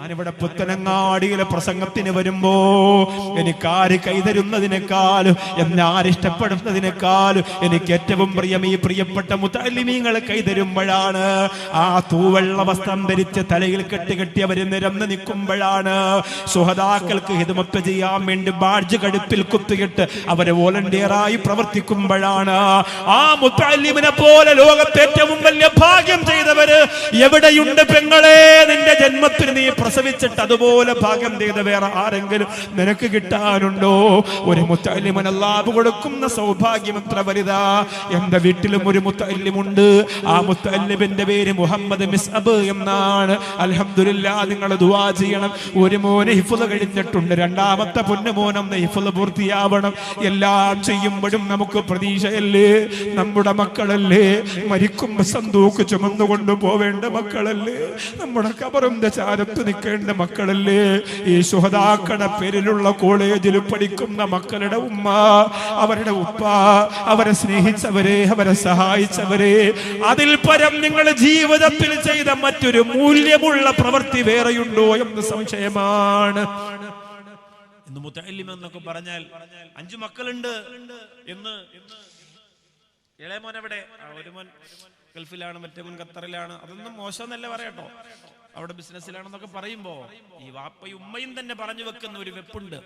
ഞാനിവിടെ പുത്തനങ്ങാടിയിലെ പ്രസംഗത്തിന് വരുമ്പോ എനിക്ക് ആര് കൈതരുന്നതിനേക്കാളും എന്നെ ആരിഷ്ടപ്പെടുന്നതിനേക്കാളും എനിക്ക് ഏറ്റവും പ്രിയം ഈ പ്രിയപ്പെട്ട മുതഅല്ലിമീങ്ങളെ കൈതരുമ്പോഴാണ്. ആ തൂവെള്ള വസ്ത്രം ധരിച്ച് തലയിൽ കെട്ടിയവര് നിരന്ന് നിൽക്കുമ്പോഴാണ്. സുഹദാക്കൾക്ക് ഹിദ്മത്ത് ചെയ്യാൻ വേണ്ടി ബാഡ്ജ് കഴുത്തിൽ കുത്തിയിട്ട് അവരെ വോളണ്ടിയറായി പ്രവർത്തിക്കുമ്പോഴാണ്. ആ മുതഅല്ലിമിനെ പോലെ ലോകത്തെ ഏറ്റവും വലിയ ഭാഗ്യം ചെയ്തവര് എവിടെയുണ്ട് പെങ്ങളെ? നിന്റെ ജന്മത്തിന് നീ പ്രസവിച്ചിട്ട് അതുപോലെ ഭാഗ്യം ചെയ്ത വേറെ ആരെങ്കിലും നിനക്ക് കിട്ടാനുണ്ടോ? ഒരു മുതഅല്ലിമിന് അല്ലാഹു കൊടുക്കുന്ന സൗഭാഗ്യം എത്ര വലുതാ. എന്റെ വീട്ടിലും ഒരു മുതഅല്ലിമുണ്ട്. ആ മുതഅല്ലിമിന്റെ പേര് മുഹമ്മദ് മിസ്അബ് എന്നാണ്. അൽഹംദുലില്ലാഹ്, നിങ്ങൾ ദുആ ചെയ്യണം. ഒരു മോനെ ഹിഫ്ള് കഴിഞ്ഞിട്ടുണ്ട്, രണ്ടാമത്തെ പൊന്നുമോനും ഹിഫ്ള് പൂർത്തിയാവണം. എല്ലാം ചെയ്യുമ്പോഴും നമുക്ക് പ്രതീക്ഷയല്ലേ? നമ്മുടെ മക്കളല്ലേ? മരിക്കുമ്പോ സന്തൂക്ക് ചുമന്നുകൊണ്ട് പോവേണ്ട മക്കളല്ലേ? നമ്മുടെ ഖബറിന്റെ ചാരത്ത് നിൽക്കേണ്ട മക്കളല്ലേ? ഈ ശുഹദാക്കളുടെ പേരിലുള്ള കോളേജിൽ പഠിക്കുന്ന മക്കളുടെ ഉമ്മ, അവരുടെ ഉപ്പ, അവരെ സ്നേഹിച്ചവരെ, അവരെ സഹായിച്ചവരെ, അതിൽ പരം നിങ്ങൾ ജീവിതത്തിൽ ചെയ്ത മറ്റൊരു മൂല്യമുള്ള പ്രവൃത്തി വേറെയുണ്ടോ എന്ന് സംശയമാണ്. ഇന്ന് മുതഅല്ലിം എന്നൊക്കെ പറഞ്ഞാൽ 5 മക്കളുണ്ട് എന്ന്. ഇളയമോൻ എവിടെ? ഒരു മോൻ ഗൾഫിലാണ്, മറ്റേ മോൻ ഖത്തറിലാണ്. അതൊന്നും മോശമെന്നല്ല പറയട്ടോ, അവിടെ ബിസിനസ്സിലാണെന്നൊക്കെ പറയുമ്പോ ഈ വാപ്പയും ഉമ്മയും തന്നെ പറഞ്ഞു വെക്കുന്ന ഒരു വെപ്പുണ്ട്.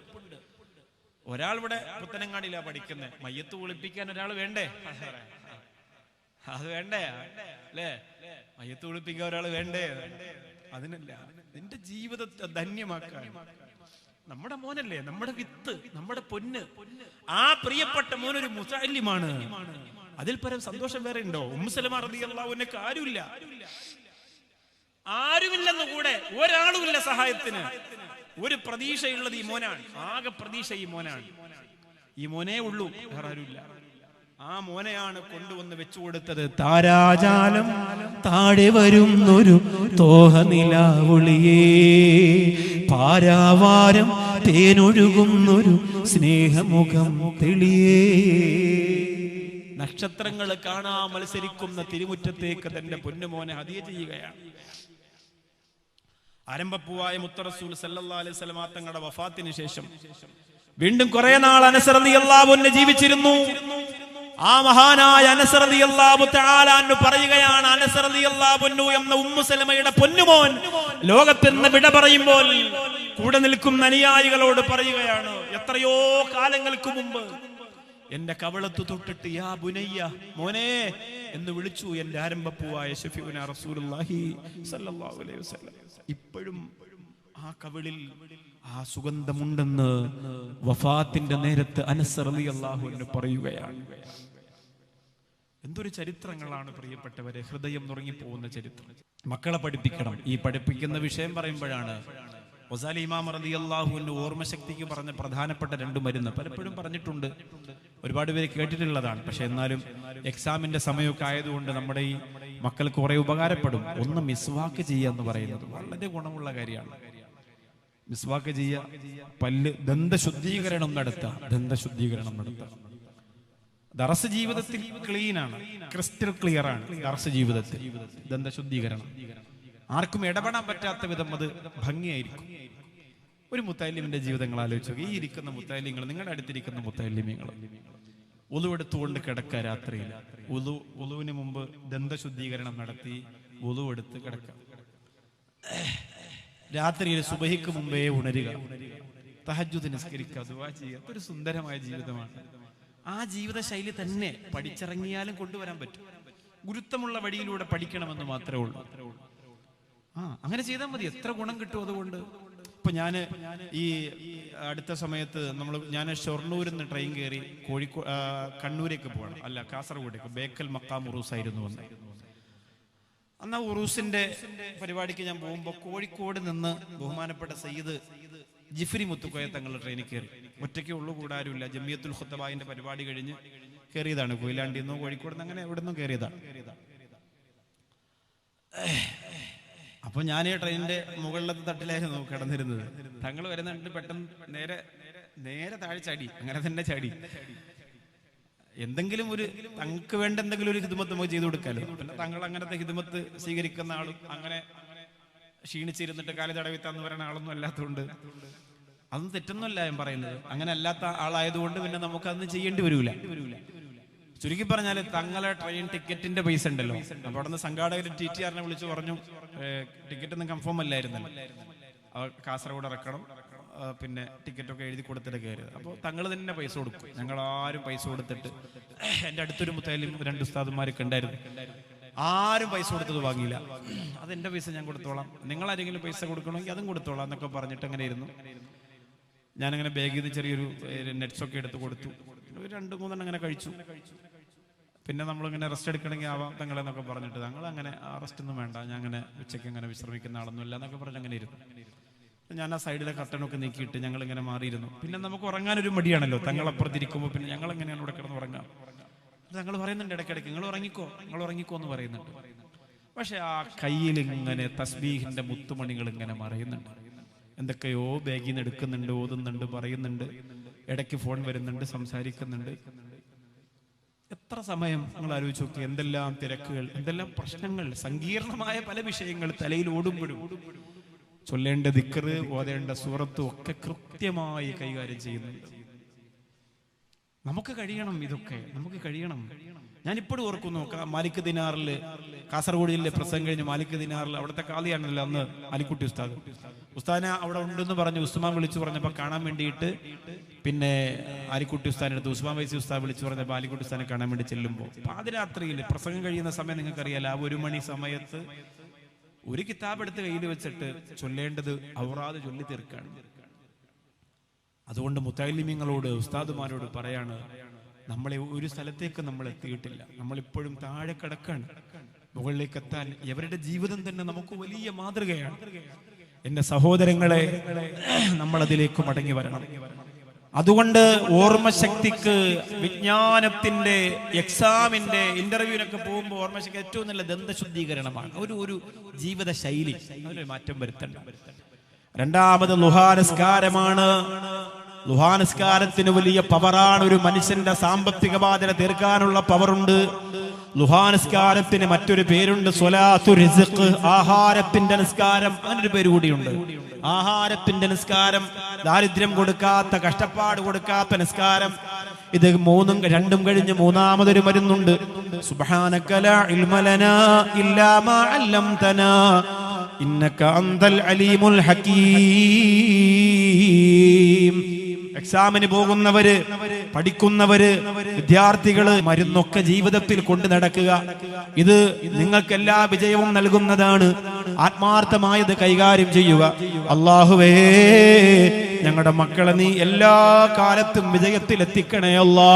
ഒരാൾ ഇവിടെ പുത്തനങ്ങാടിയിലാ പഠിക്കുന്നത്, മയ്യത്ത് കുളിപ്പിക്കാൻ ഒരാൾ വേണ്ടേ? അത് വേണ്ടേ അല്ലേ? മയ്യത്ത് കുളിപ്പിക്കാൻ ഒരാൾ വേണ്ടേ? അതിനല്ല, നിന്റെ ജീവിതത്തെ ധന്യമാക്കാൻ നമ്മുടെ മോനല്ലേ, നമ്മുടെ വിത്ത്, നമ്മുടെ പൊന്ന്. ആ പ്രിയപ്പെട്ട മോനൊരു മുതഅല്ലിമാണ്. അതിൽ പരം സന്തോഷം വേറെ ഉണ്ടോ? ഉമ്മു സലമ റളിയല്ലാഹു അൻഹയ്ക്ക് ആരുമില്ലെന്ന് കൂടെ, ഒരാളുമില്ല സഹായത്തിന്. ഒരു പ്രതീക്ഷയുള്ളത് ഈ മോനാണ്. ആകെ പ്രതീക്ഷ ഈ മോനാണ്. ഈ മോനേ ഉള്ളൂ, വേറെ ആരുമില്ല. ആ മോനെയാണ് കൊണ്ടുവന്ന് വെച്ചു കൊടുത്തത്. താരാജാലം താഴെ വരുന്നൊരു തോഹനിലാവുളിയേ, പാരാവാരം തേനൊഴുകുന്നൊരു സ്നേഹമുഖം തെളിയേ. നക്ഷത്രങ്ങൾ കാണാൻ മത്സരിക്കുന്ന തിരുമുറ്റത്തേക്ക് തന്റെ പൊന്നുമോനെ ഹദിയ ചെയ്യുകയാണ്. ആരംഭപ്പൂവായ മുത്തറസൂൽ സല്ലല്ലാഹു അലൈഹി വസല്ലം തങ്ങളുടെ വഫാത്തിന് ശേഷം വീണ്ടും കുറെ നാൾ അനസ് റളിയല്ലാഹു അൻഹു ജീവിച്ചിരുന്നു. ആ മഹാനായ അനസ് റളിയല്ലാഹു തആല അൻഹു പറയുകയാണ്, അനസ് റളിയല്ലാഹു അൻഹു എന്ന ഉമ്മു സലമയുടെ പൊന്നുമോൻ ലോകത്ത് നിന്ന് വിട പറയുമ്പോൾ കൂടെ നിൽക്കുന്ന അനുയായികളോട് പറയുകയാണ്, എത്രയോ കാലങ്ങൾക്ക് മുമ്പ് എന്റെ കവളത്ത് തൊട്ടിട്ട് യാ ബുനയ്യ, മോനെ എന്ന് വിളിച്ചു എന്റെ ആരംഭപ്പൂവായ ശഫീഉനാ റസൂലുള്ളാഹി സ്വല്ലല്ലാഹു അലൈഹി വസല്ലം. ഇപ്പോഴും ആ കവിളിൽ ആ സുഗന്ധമുണ്ടെന്ന് വഫാത്തിന്റെ നേരത്ത് അനസ് റളിയല്ലാഹു അൻഹു പറയുകയാണ്. എന്തൊരു ചരിത്രങ്ങളാണ് പ്രിയപ്പെട്ടവരെ, ഹൃദയം നുറങ്ങിപ്പോകുന്ന ചരിത്രം. മക്കളെ പഠിപ്പിക്കണം. ഈ പഠിപ്പിക്കുന്ന വിഷയം പറയുമ്പോഴാണ് ഗസാലി ഇമാം റളിയല്ലാഹു അൻഹു ഓർമ്മശക്തിക്ക് പറഞ്ഞ പ്രധാനപ്പെട്ട 2 മരുന്ന് പലപ്പോഴും പറഞ്ഞിട്ടുണ്ട്, ഒരുപാട് പേര് കേട്ടിട്ടുള്ളതാണ്. പക്ഷെ എന്നാലും എക്സാമിന്റെ സമയമൊക്കെ ആയതുകൊണ്ട് നമ്മുടെ ഈ മക്കൾക്ക് കുറെ ഉപകാരപ്പെടും. ഒന്ന് മിസ്വാക്ക് ചെയ്യുക എന്ന് പറയുന്നത് വളരെ ഗുണമുള്ള കാര്യമാണ്. മിസ്വാക്ക് ചെയ്യുക, പല്ല് ദന്തശുദ്ധീകരണം നടത്തുക. ദർസ് ജീവിതത്തിൽ ക്ലീൻ ആണ്, ക്രിസ്റ്റൽ ക്ലിയർ ആണ്. ദർസ് ജീവിതത്തിൽ ദന്തശുദ്ധീകരണം ആർക്കും ഇടപെടാൻ പറ്റാത്ത വിധം അത് ഭംഗിയായിരിക്കും. ഒരു മുത്തഅല്ലിമിന്റെ ജീവിതങ്ങൾ ആലോചിച്ചു. ഈ ഇരിക്കുന്ന മുത്തഅല്ലിങ്ങൾ, നിങ്ങളുടെ അടുത്തിരിക്കുന്ന മുത്തഅല്ലിമീങ്ങൾ ഉളു എടുത്തുകൊണ്ട് കിടക്കുക. രാത്രിയിൽ ഉളുവിന് മുമ്പ് ദന്തശുദ്ധീകരണം നടത്തി ഉളു എടുത്ത് കിടക്കുക. രാത്രിയിൽ സുബഹിക്ക് മുമ്പേ ഉണരുക, തഹജ്ജുദ് നിസ്കരിക്കുക, ദുആ ചെയ്യുക. ഒരു സുന്ദരമായ ജീവിതമാണ്. ആ ജീവിത ശൈലി തന്നെ പഠിച്ചിറങ്ങിയാലും കൊണ്ടുവരാൻ പറ്റും. ഗുരുത്വമുള്ള വഴിയിലൂടെ പഠിക്കണമെന്ന് മാത്രമേ ഉള്ളൂ. അങ്ങനെ ചെയ്താൽ മതി, എത്ര ഗുണം കിട്ടും അതുകൊണ്ട്. ഇപ്പൊ ഞാന് ഈ അടുത്ത സമയത്ത് ഞാൻ ഷൊർണൂരിൽ നിന്ന് ട്രെയിൻ കയറി കണ്ണൂരേക്ക് പോകണം, അല്ല കാസർഗോഡേക്ക്. ബേക്കൽ മക്കാം ഉറൂസ് ആയിരുന്നു വന്ന്. അന്ന് ഉറൂസിന്റെ പരിപാടിക്ക് ഞാൻ പോകുമ്പോൾ കോഴിക്കോട് നിന്ന് ബഹുമാനപ്പെട്ട സയ്യിദ് ജിഫ്രി മുത്തുക്കോയ തങ്ങളുടെ ട്രെയിനിൽ കയറി. ഒറ്റയ്ക്ക് ഉള്ളു, കൂടെ ആരുമില്ല. ജമിയത്തുൽ ഖുത്തബായിന്റെ പരിപാടി കഴിഞ്ഞ് കയറിയതാണ്. കൊയിലാണ്ടിൽ നിന്നോ കോഴിക്കോട് നിന്ന് അങ്ങനെ എവിടെ നിന്നും കയറിയതാണ്. അപ്പൊ ഞാൻ ട്രെയിനിന്റെ മുകളിലത്തെ തട്ടിലായിരുന്നു കിടന്നിരുന്നത്. തങ്ങൾ വരുന്നുണ്ട്, പെട്ടെന്ന് നേരെ താഴെ ചാടി. അങ്ങനെ തന്നെ ചാടി. എന്തെങ്കിലും ഒരു തങ്ങൾക്ക് വേണ്ട എന്തെങ്കിലും ഒരു ഹിദ്മത്ത് നമുക്ക് ചെയ്തു കൊടുക്കാമല്ലോ. പിന്നെ തങ്ങൾ അങ്ങനത്തെ ഹിദ്മത്ത് സ്വീകരിക്കുന്ന ആളും അങ്ങനെ ക്ഷീണിച്ചിരുന്നിട്ട് കാലി തടവിത്താന്ന് പറയുന്ന ആളൊന്നും അല്ലാത്തതുകൊണ്ട് അതൊന്നും തെറ്റൊന്നുമല്ല ഞാൻ പറയുന്നത്. അങ്ങനെ അല്ലാത്ത ആളായതുകൊണ്ട് പിന്നെ നമുക്ക് അതൊന്നും ചെയ്യേണ്ടി വരൂല. ചുരുക്കി പറഞ്ഞാൽ തങ്ങളെ ട്രെയിൻ ടിക്കറ്റിന്റെ പൈസ ഉണ്ടല്ലോ, അപ്പൊ അവിടെ നിന്ന് സംഘാടകർ TTRനെ വിളിച്ചു പറഞ്ഞു ടിക്കറ്റ് ഒന്നും കൺഫേം അല്ലായിരുന്നല്ലോ, കാസർഗോഡ് ഇറക്കണം, പിന്നെ ടിക്കറ്റൊക്കെ എഴുതി കൊടുത്തിട്ട് കയറിയത്. അപ്പോൾ തങ്ങൾ തന്നെ പൈസ കൊടുക്കും, ഞങ്ങളാരും പൈസ കൊടുത്തിട്ട്. എൻ്റെ അടുത്തൊരു മുത്തലിം 2 ഉസ്താദുമാരൊക്കെ ഉണ്ടായിരുന്നു, ആരും പൈസ കൊടുത്തത് വാങ്ങിയില്ല. അതെന്റെ പൈസ ഞാൻ കൊടുത്തോളാം, നിങ്ങൾ ആരെങ്കിലും പൈസ കൊടുക്കണമെങ്കിൽ അതും കൊടുത്തോളാം എന്നൊക്കെ പറഞ്ഞിട്ട് അങ്ങനെ ഇരുന്നു. ഞാനങ്ങനെ ബാഗിൽ നിന്ന് ചെറിയൊരു നെറ്റ്സൊക്കെ എടുത്ത് കൊടുത്തു. 2-3 അങ്ങനെ കഴിച്ചു. പിന്നെ നമ്മളിങ്ങനെ റെസ്റ്റ് എടുക്കണമെങ്കിൽ ആവാം തങ്ങളെന്നൊക്കെ പറഞ്ഞിട്ട് തങ്ങൾ അങ്ങനെ റെസ്റ്റ് ഒന്നും വേണ്ട, ഞാൻ അങ്ങനെ ഉച്ചയ്ക്ക് അങ്ങനെ വിശ്രമിക്കുന്ന ആളൊന്നുമില്ല എന്നൊക്കെ പറഞ്ഞ് അങ്ങനെ ഇരുന്നു. ഞാൻ ആ സൈഡിലെ കർട്ടനൊക്കെ നീക്കിയിട്ട് ഞങ്ങൾ ഇങ്ങനെ മാറിയിരുന്നു. പിന്നെ നമുക്ക് ഉറങ്ങാനൊരു മടിയാണല്ലോ, തങ്ങളപ്പുറത്തിരിക്കുമ്പോൾ പിന്നെ ഞങ്ങൾ എങ്ങനെയാണ് ഇവിടെ കിടന്ന് ഉറങ്ങാം. ഞങ്ങൾ പറയുന്നുണ്ട് ഇടയ്ക്കിടയ്ക്ക് നിങ്ങൾ ഉറങ്ങിക്കോ എന്ന് പറയുന്നുണ്ട്. പക്ഷെ ആ കയ്യിൽ ഇങ്ങനെ തസ്ബീഹിന്റെ മുത്തുമണികൾ ഇങ്ങനെ മറയുന്നുണ്ട്. എന്തൊക്കെയോ ബാഗിൽ നിന്ന് എടുക്കുന്നുണ്ട്, ഓതുന്നുണ്ട്, പറയുന്നുണ്ട്, ഇടയ്ക്ക് ഫോൺ വരുന്നുണ്ട്, സംസാരിക്കുന്നുണ്ട്. എത്ര സമയം നിങ്ങൾ ആലോചിച്ച് നോക്കി, എന്തെല്ലാം തിരക്കുകൾ, എന്തെല്ലാം പ്രശ്നങ്ങൾ, സങ്കീർണമായ പല വിഷയങ്ങൾ തലയിൽ ഓടുമ്പോഴും ചൊല്ലേണ്ട ദിക്ർ, ഓതേണ്ട സൂറത്തും ഒക്കെ കൃത്യമായി കൈകാര്യം ചെയ്യുന്നുണ്ട്. നമുക്ക് കഴിയണം, ഇതൊക്കെ നമുക്ക് കഴിയണം. ഞാൻ ഇപ്പോഴും ഓർക്കുന്നു, മാലിക് ദിനാറിൽ കാസർഗോഡ് ജില്ലയിലെ പ്രസംഗം കഴിഞ്ഞ് മാലിക് ദിനാറിൽ അവിടുത്തെ കാളിയാണല്ലോ അന്ന് അലിക്കുട്ടി ഉസ്താദിനെ അവിടെ ഉണ്ടെന്ന് പറഞ്ഞ് ഉസ്മാൻ വിളിച്ചു പറഞ്ഞപ്പോൾ കാണാൻ വേണ്ടിയിട്ട് പിന്നെ അലിക്കുട്ടി ഉസ്താദിന്റെ അടുത്ത് ഉസ്മാൻ വൈസി ഉസ്താദ് വിളിച്ചു പറഞ്ഞപ്പോൾ അലിക്കുട്ടി ഉസ്താദിനെ കാണാൻ വേണ്ടി ചെല്ലുമ്പോൾ പാതിരാത്രിയിൽ പ്രസംഗം കഴിയുന്ന സമയം നിങ്ങൾക്കറിയാലോ, ആ 1 മണി സമയത്ത് ഒരു കിതാബ് എടുത്ത് കയ്യിൽ വെച്ചിട്ട് ചൊല്ലേണ്ടത് ഔറാദ് ചൊല്ലി തീർക്കാണ്. അതുകൊണ്ട് മുത്തഅല്ലിമീങ്ങളോട് ഉസ്താദുമാരോട് പറയാണ്, നമ്മളെ ഒരു സ്ഥലത്തേക്ക് നമ്മൾ എത്തിയിട്ടില്ല, നമ്മളിപ്പോഴും താഴെ കിടക്കാണ്. മുകളിലേക്ക് എത്താൻ ഇവരുടെ ജീവിതം തന്നെ നമുക്ക് വലിയ മാതൃകയാണ്. എന്റെ സഹോദരങ്ങളെ, നമ്മൾ അതിലേക്ക് മടങ്ങി വരണം. അതുകൊണ്ട് ഓർമ്മശക്തിക്ക് വിജ്ഞാനത്തിന്റെ എക്സാമിന്റെ ഇന്റർവ്യൂവിനൊക്കെ പോകുമ്പോൾ ഓർമ്മശക്തി ഏറ്റവും നല്ല ദന്തശുദ്ധീകരണമാണ്. ഒരു ജീവിത ശൈലി, അതിലൊരു മാറ്റം വരുത്തണ്ട. രണ്ടാമത് ലുഹാനസ്കാരമാണ്. ലുഹാനസ്കാരത്തിന് വലിയ പവറാണ്. ഒരു മനുഷ്യന്റെ സാമ്പത്തിക ബാധ്യത തീർക്കാനുള്ള പവറുണ്ട്. ലുഹാനസ്കാരത്തിന് മറ്റൊരു പേരുണ്ട്, സ്വലാത്തു റിസ്ഖ്, ആഹാരത്തിന്റെ നിസ്കാരം. അങ്ങനൊരു പേര് കൂടിയുണ്ട്, ആഹാരത്തിന്റെ നിസ്കാരം. ദാരിദ്ര്യം കൊടുക്കാത്ത, കഷ്ടപ്പാട് കൊടുക്കാത്ത നിസ്കാരം. ഇത് 2 കഴിഞ്ഞ് മൂന്നാമതൊരു മരുന്നുണ്ട്, സുബ്ഹാനക ലാ ഇൽമ ലനാ ഇല്ലാ മാ അല്ലംതനാ ഇന്നക അൻതൽ അലീമുൽ ഹകീം. എക്സാമിന് പോകുന്നവര്, പഠിക്കുന്നവര്, വിദ്യാർത്ഥികള് മരുന്നൊക്കെ ജീവിതത്തിൽ കൊണ്ടു നടക്കുക. ഇത് നിങ്ങൾക്ക് എല്ലാ വിജയവും നൽകുന്നതാണ്. ആത്മാർത്ഥമായത് കൈകാര്യം ചെയ്യുക. അല്ലാഹുവേ, ഞങ്ങളുടെ മക്കളെ നീ എല്ലാ കാലത്തും വിജയത്തിൽ എത്തിക്കണേ അല്ലാ.